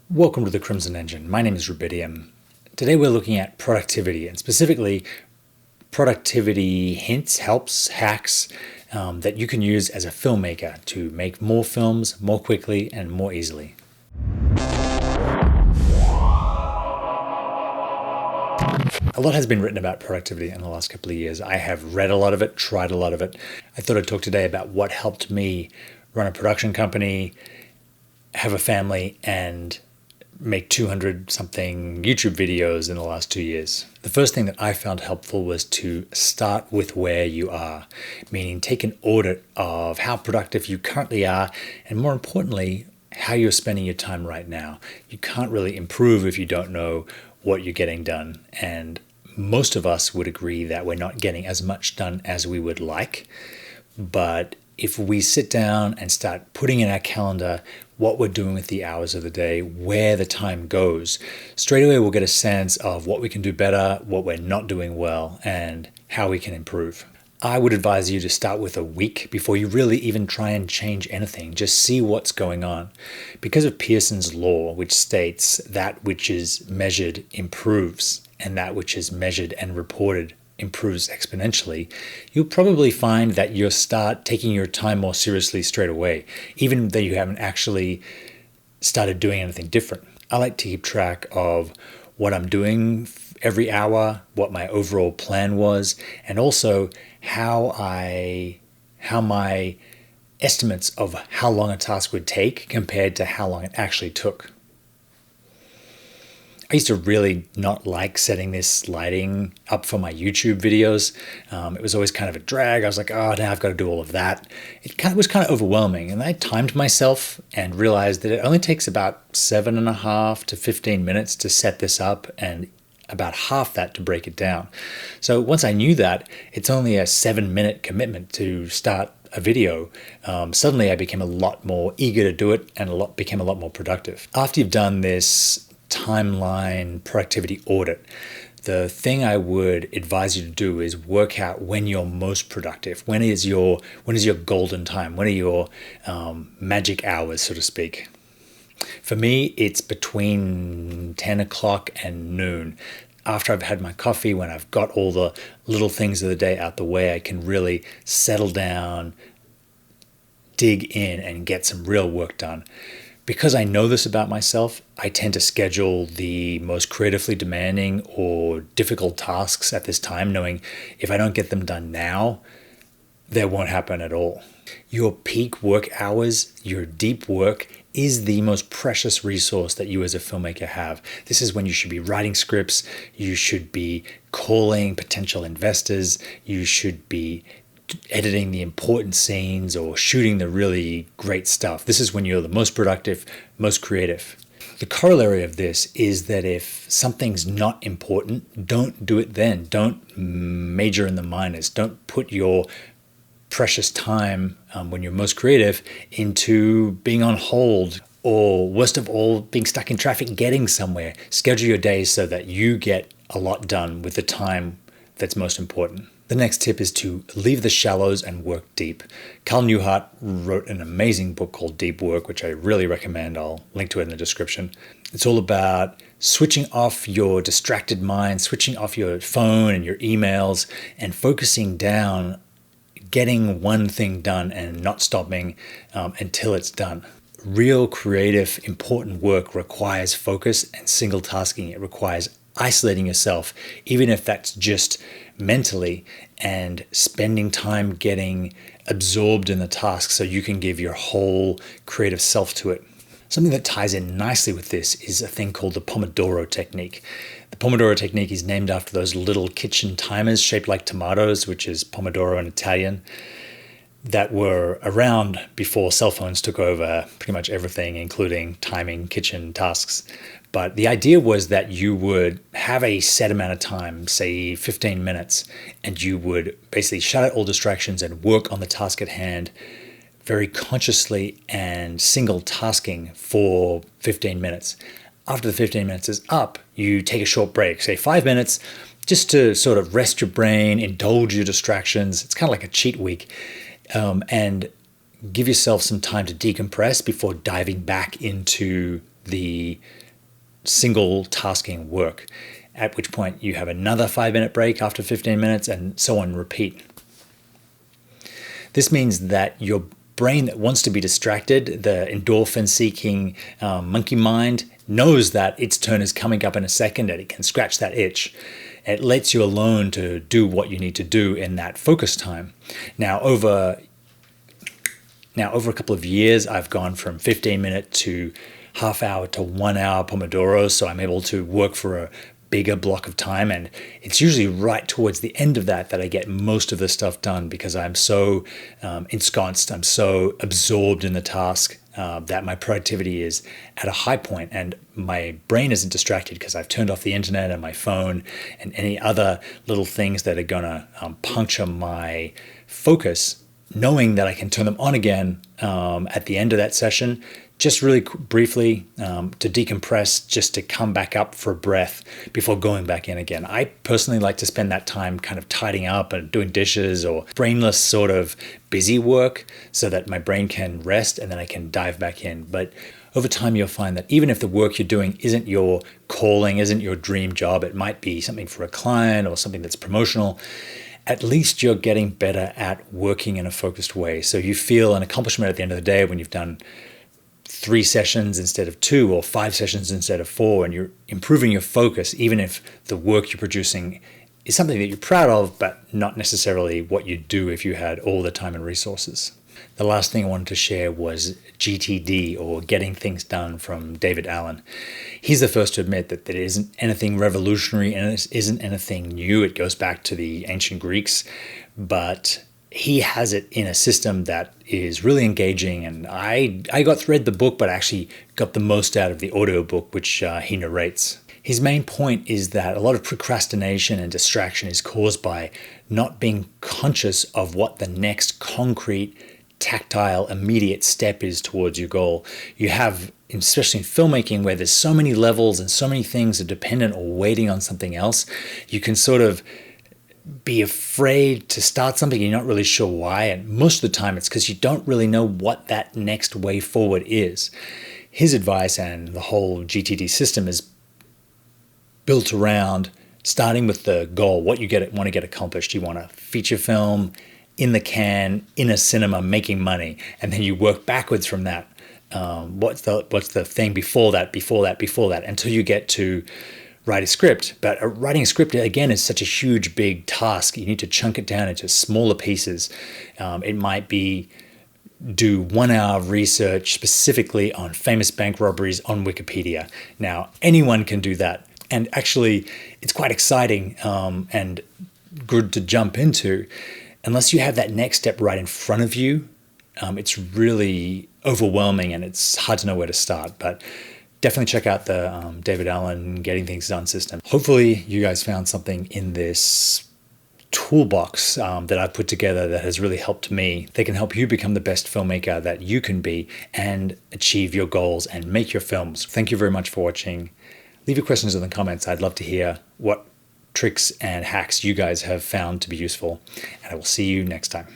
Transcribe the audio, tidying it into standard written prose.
Welcome to the Crimson Engine. My name is Rubidium. Today we're looking at productivity, and specifically productivity hints, helps, hacks that you can use as a filmmaker to make more films more quickly and more easily. A lot has been written about productivity in the last couple of years. I have read a lot of it, tried a lot of it. I thought I'd talk today about what helped me run a production company, have a family, and make 200 something YouTube videos in the last 2 years. The first thing that I found helpful was to start with where you are, meaning take an audit of how productive you currently are, and more importantly, how you're spending your time right now. You can't really improve if you don't know what you're getting done, and most of us would agree that we're not getting as much done as we would like. But if we sit down and start putting in our calendar what we're doing with the hours of the day, where the time goes, straight away we'll get a sense of what we can do better, what we're not doing well, and how we can improve. I would advise you to start with a week before you really even try and change anything. Just see what's going on. Because of Pearson's law, which states that which is measured improves, and that which is measured and reported improves exponentially, you'll probably find that you'll start taking your time more seriously straight away, even though you haven't actually started doing anything different. I like to keep track of what I'm doing every hour, what my overall plan was, and also how my estimates of how long a task would take compared to how long it actually took. I used to really not like setting this lighting up for my YouTube videos. It was always kind of a drag. I was like, oh, now I've got to do all of that. It was kind of overwhelming. And I timed myself and realized that it only takes about 7.5 to 15 minutes to set this up and about half that to break it down. So once I knew that, it's only a 7-minute commitment to start a video. Suddenly I became a lot more eager to do it and became a lot more productive. After you've done this timeline productivity audit, the thing I would advise you to do is work out when you're most productive. When is your golden time? When are your magic hours, so to speak? For me, it's between 10 o'clock and noon. After I've had my coffee, when I've got all the little things of the day out the way, I can really settle down, dig in, and get some real work done. Because I know this about myself, I tend to schedule the most creatively demanding or difficult tasks at this time, knowing if I don't get them done now, they won't happen at all. Your peak work hours, your deep work, is the most precious resource that you as a filmmaker have. This is when you should be writing scripts, you should be calling potential investors, you should be editing the important scenes or shooting the really great stuff. This is when you're the most productive, most creative. The corollary of this is that if something's not important, don't do it then. Don't major in the minors. Don't put your precious time when you're most creative into being on hold, or worst of all, being stuck in traffic getting somewhere. Schedule your days so that you get a lot done with the time that's most important. The next tip is to leave the shallows and work deep. Cal Newhart wrote an amazing book called Deep Work, which I really recommend. I'll link to it in the description. It's all about switching off your distracted mind, switching off your phone and your emails, and focusing down, getting one thing done and not stopping until it's done. Real creative, important work requires focus and single tasking. It requires isolating yourself, even if that's just mentally, and spending time getting absorbed in the task so you can give your whole creative self to it. Something that ties in nicely with this is a thing called the Pomodoro technique. The Pomodoro technique is named after those little kitchen timers shaped like tomatoes, which is Pomodoro in Italian, that were around before cell phones took over pretty much everything, including timing kitchen tasks. But the idea was that you would have a set amount of time, say 15 minutes, and you would basically shut out all distractions and work on the task at hand very consciously and single tasking for 15 minutes. After the 15 minutes is up, you take a short break, say 5 minutes, just to sort of rest your brain, indulge your distractions. It's kind of like a cheat week. And give yourself some time to decompress before diving back into the single tasking work, at which point you have another 5-minute break after 15 minutes and so on, repeat. This means that your brain that wants to be distracted, the endorphin-seeking monkey mind, knows that its turn is coming up in a second and it can scratch that itch. It lets you alone to do what you need to do in that focus time. Now, over a couple of years, I've gone from 15-minute to half-hour to 1-hour Pomodoro, so I'm able to work for a bigger block of time, and it's usually right towards the end of that I get most of the stuff done, because I'm so ensconced, I'm so absorbed in the task that my productivity is at a high point, and my brain isn't distracted because I've turned off the internet and my phone and any other little things that are gonna puncture my focus, knowing that I can turn them on again at the end of that session, just really briefly to decompress, just to come back up for a breath before going back in again. I personally like to spend that time kind of tidying up and doing dishes or brainless sort of busy work so that my brain can rest and then I can dive back in. But over time, you'll find that even if the work you're doing isn't your calling, isn't your dream job, it might be something for a client or something that's promotional, at least you're getting better at working in a focused way. So you feel an accomplishment at the end of the day when you've done 3 sessions instead of 2 or 5 sessions instead of 4, and you're improving your focus, even if the work you're producing is something that you're proud of, but not necessarily what you'd do if you had all the time and resources. The last thing I wanted to share was GTD, or Getting Things Done, from David Allen. He's the first to admit that there isn't anything revolutionary and it isn't anything new. It goes back to the ancient Greeks, but he has it in a system that is really engaging, and I read the book, but actually got the most out of the audiobook, which he narrates. His main point is that a lot of procrastination and distraction is caused by not being conscious of what the next concrete, tactile, immediate step is towards your goal. You have, especially in filmmaking, where there's so many levels and so many things are dependent or waiting on something else, you can sort of be afraid to start something you're not really sure why, and most of the time it's because you don't really know what that next way forward is. His advice and the whole GTD system is built around starting with the goal, what you want to get accomplished. You want a feature film in the can, in a cinema, making money, and then you work backwards from that. What's the thing before that, until you get to write a script. But writing a script, again, is such a huge, big task. You need to chunk it down into smaller pieces. It might be do 1 hour of research specifically on famous bank robberies on Wikipedia. Now, anyone can do that. And actually, it's quite exciting and good to jump into. Unless you have that next step right in front of you, it's really overwhelming and it's hard to know where to start. But definitely check out the David Allen Getting Things Done system. Hopefully you guys found something in this toolbox that I've put together that has really helped me. They can help you become the best filmmaker that you can be and achieve your goals and make your films. Thank you very much for watching. Leave your questions in the comments. I'd love to hear what tricks and hacks you guys have found to be useful. And I will see you next time.